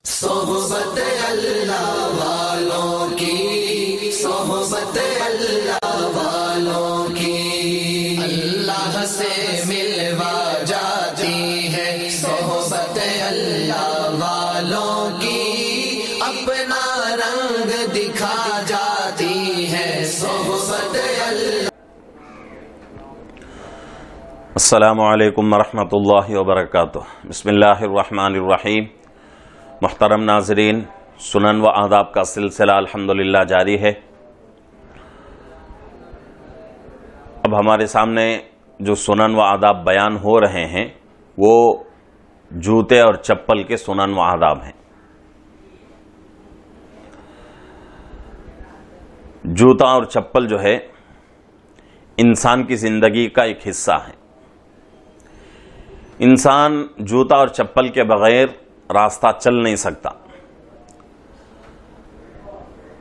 صحبت اللہ والوں کی، صحبت اللہ والوں کی، اللہ سے ملوا جاتی ہے صحبت اللہ والوں کی، اپنا رنگ دکھا جاتی ہے صحبت اللہ۔ السلام علیکم ورحمۃ اللہ وبرکاتہ۔ بسم اللہ الرحمن الرحیم۔ محترم ناظرین، سنن و آداب کا سلسلہ الحمدللہ جاری ہے۔ اب ہمارے سامنے جو سنن و آداب بیان ہو رہے ہیں وہ جوتے اور چپل کے سنن و آداب ہیں۔ جوتا اور چپل جو ہے انسان کی زندگی کا ایک حصہ ہے۔ انسان جوتا اور چپل کے بغیر راستہ چل نہیں سکتا،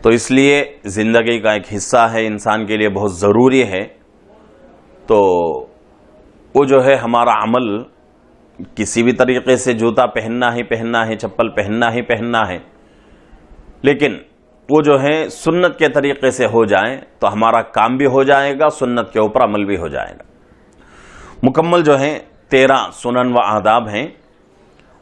تو اس لیے زندگی کا ایک حصہ ہے، انسان کے لیے بہت ضروری ہے۔ تو وہ جو ہے ہمارا عمل کسی بھی طریقے سے جوتا پہننا ہی پہننا ہے، چپل پہننا ہی پہننا ہے، لیکن وہ جو ہے سنت کے طریقے سے ہو جائے تو ہمارا کام بھی ہو جائے گا، سنت کے اوپر عمل بھی ہو جائے گا۔ مکمل جو ہے 13 سنن و آداب ہیں،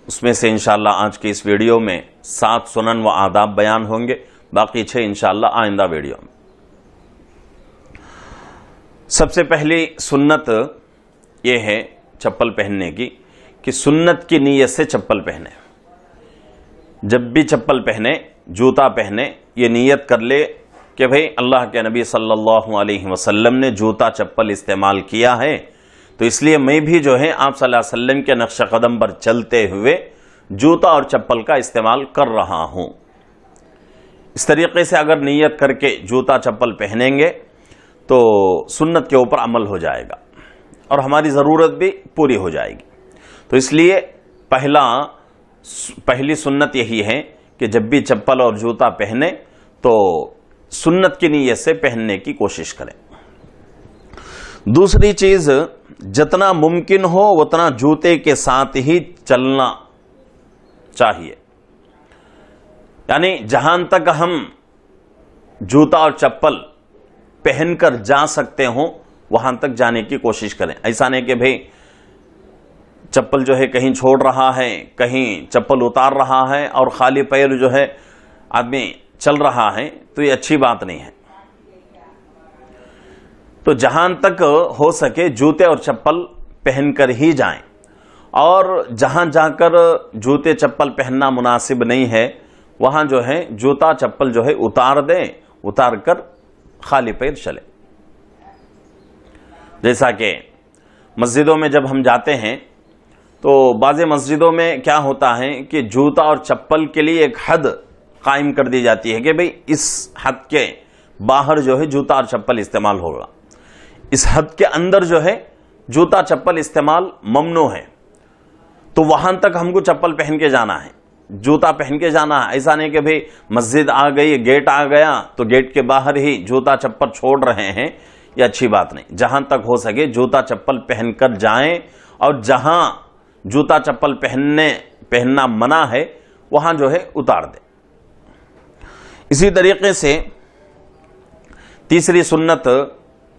اس میں سے انشاءاللہ آج کی اس ویڈیو میں 7 سنن و آداب بیان ہوں گے، باقی 6 انشاءاللہ آئندہ ویڈیو میں۔ سب سے پہلی سنت یہ ہے چپل پہننے کی کہ سنت کی نیت سے چپل پہنے۔ جب بھی چپل پہنے، جوتا پہنے، یہ نیت کر لے کہ بھئی اللہ کے نبی صلی اللہ علیہ وسلم نے جوتا چپل استعمال کیا ہے، تو اس لیے میں بھی جو ہے آپ صلی اللہ علیہ وسلم کے نقش قدم پر چلتے ہوئے جوتا اور چپل کا استعمال کر رہا ہوں۔ اس طریقے سے اگر نیت کر کے جوتا چپل پہنیں گے تو سنت کے اوپر عمل ہو جائے گا اور ہماری ضرورت بھی پوری ہو جائے گی۔ تو اس لیے پہلی سنت یہی ہے کہ جب بھی چپل اور جوتا پہنے تو سنت کی نیت سے پہننے کی کوشش کریں۔ دوسری چیز، جتنا ممکن ہو اتنا جوتے کے ساتھ ہی چلنا چاہیے، یعنی جہاں تک ہم جوتا اور چپل پہن کر جا سکتے ہوں وہاں تک جانے کی کوشش کریں۔ ایسا نہیں کہ بھئی چپل جو ہے کہیں چھوڑ رہا ہے، کہیں چپل اتار رہا ہے اور خالی پیر جو ہے آدمی چل رہا ہے، تو یہ اچھی بات نہیں ہے۔ تو جہاں تک ہو سکے جوتے اور چپل پہن کر ہی جائیں، اور جہاں جا کر جوتے چپل پہننا مناسب نہیں ہے وہاں جو ہے جوتا چپل جو ہے اتار دیں، اتار کر خالی پیر چلیں۔ جیسا کہ مسجدوں میں جب ہم جاتے ہیں تو بعض مسجدوں میں کیا ہوتا ہے کہ جوتا اور چپل کے لیے ایک حد قائم کر دی جاتی ہے کہ بھئی اس حد کے باہر جو ہے جوتا اور چپل استعمال ہوگا، اس حد کے اندر جو ہے جوتا چپل استعمال ممنوع ہے، تو وہاں تک ہم کو چپل پہن کے جانا ہے، جوتا پہن کے جانا ہے۔ ایسا نہیں کہ بھئی مسجد آ گئی، گیٹ آ گیا تو گیٹ کے باہر ہی جوتا چپل چھوڑ رہے ہیں، یہ اچھی بات نہیں۔ جہاں تک ہو سکے جوتا چپل پہن کر جائیں، اور جہاں جوتا چپل پہننا منع ہے وہاں جو ہے اتار دیں۔ اسی طریقے سے تیسری سنت،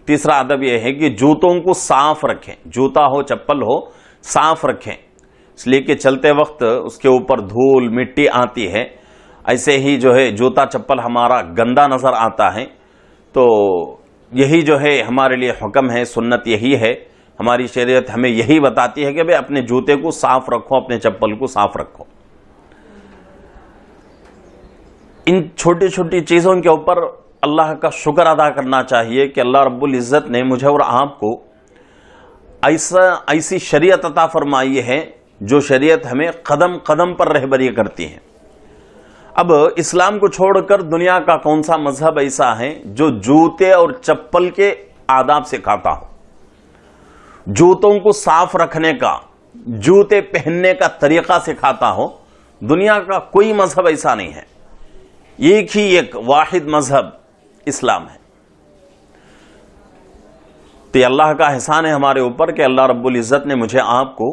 تیسرا ادب یہ ہے کہ جوتوں کو صاف رکھیں، جوتا ہو چپل ہو صاف رکھیں، اس لیے کہ چلتے وقت اس کے اوپر دھول مٹی آتی ہے، ایسے ہی جو ہے جوتا چپل ہمارا گندا نظر آتا ہے، تو یہی جو ہے ہمارے لیے حکم ہے، سنت یہی ہے، ہماری شریعت ہمیں یہی بتاتی ہے کہ بھئی اپنے جوتے کو صاف رکھو، اپنے چپل کو صاف رکھو۔ ان چھوٹی چھوٹی چیزوں کے اوپر اللہ کا شکر ادا کرنا چاہیے کہ اللہ رب العزت نے مجھے اور آپ کو ایسی شریعت عطا فرمائی ہے جو شریعت ہمیں قدم قدم پر رہبری کرتی ہے۔ اب اسلام کو چھوڑ کر دنیا کا کون سا مذہب ایسا ہے جو جوتے اور چپل کے آداب سکھاتا ہو، جوتوں کو صاف رکھنے کا، جوتے پہننے کا طریقہ سکھاتا ہو؟ دنیا کا کوئی مذہب ایسا نہیں ہے، ایک ہی ایک واحد مذہب اسلام ہے۔ تو یہ اللہ کا احسان ہے ہمارے اوپر کہ اللہ رب العزت نے مجھے آپ کو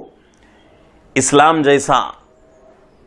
اسلام جیسا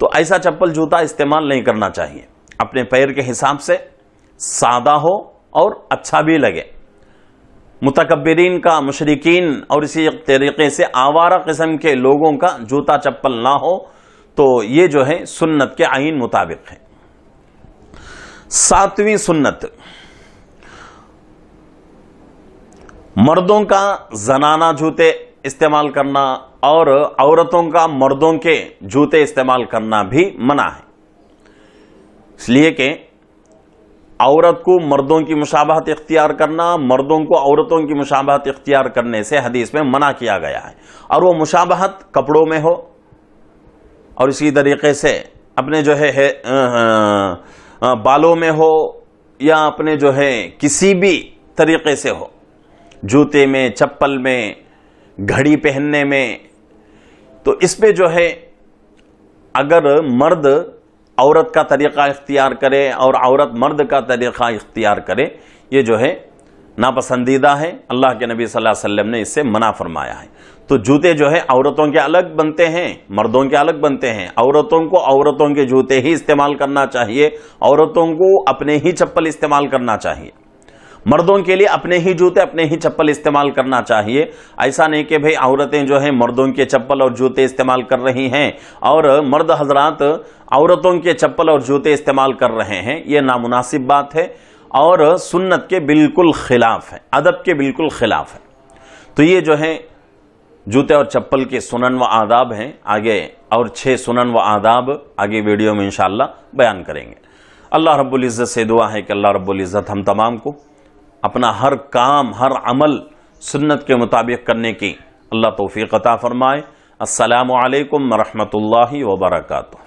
تو ایسا چپل جوتا استعمال نہیں کرنا چاہیے. اپنے پیر کے حساب سے سادہ ہو اور اچھا بھی لگے. متکبرین کا، مشرکین اور اسی طریقے سے آوارہ قسم کے لوگوں کا جوتا چپل نہ ہو، تو یہ جو ہے سنت کے عین مطابق ہے. 7ویں سنت، مردوں کا زنانہ جوتے استعمال کرنا اور عورتوں کا مردوں کے جوتے استعمال کرنا بھی منع ہے. اس لیے کہ عورت کو مردوں کی مشابہت اختیار کرنا، مردوں کو عورتوں کی مشابہت اختیار کرنے سے حدیث میں منع کیا گیا ہے. اور وہ مشابہت کپڑوں میں ہو اور اسی طریقے سے اپنے جو ہے بالوں میں ہو یا اپنے جو ہے کسی بھی طریقے سے ہو، جوتے میں، چپل میں، گھڑی پہننے میں. تو اس پہ جو ہے اگر مرد عورت کا طریقہ اختیار کرے اور عورت مرد کا طریقہ اختیار کرے، یہ جو ہے ناپسندیدہ ہے. اللہ کے نبی صلی اللہ علیہ وسلم نے اس سے منع فرمایا ہے. تو جوتے جو ہے عورتوں کے الگ بنتے ہیں، مردوں کے الگ بنتے ہیں. عورتوں کو عورتوں کے جوتے ہی استعمال کرنا چاہیے، عورتوں کو اپنے ہی چپل استعمال کرنا چاہیے. مردوں کے لیے اپنے ہی جوتے، اپنے ہی چپل استعمال کرنا چاہیے. ایسا نہیں کہ بھئی عورتیں جو ہیں مردوں کے چپل اور جوتے استعمال کر رہی ہیں اور مرد حضرات عورتوں کے چپل اور جوتے استعمال کر رہے ہیں. یہ نامناسب بات ہے اور سنت کے بالکل خلاف ہے، ادب کے بالکل خلاف ہے. تو یہ جو ہے جوتے اور چپل کے سنن و آداب ہیں. آگے اور 6 سنن و آداب آگے ویڈیو میں انشاءاللہ بیان کریں گے. اللہ رب العزت سے دعا ہے کہ اللہ رب العزت ہم تمام کو اپنا ہر کام، ہر عمل سنت کے مطابق کرنے کی اللہ توفیق عطا فرمائے. السلام علیکم ورحمۃ اللہ وبرکاتہ.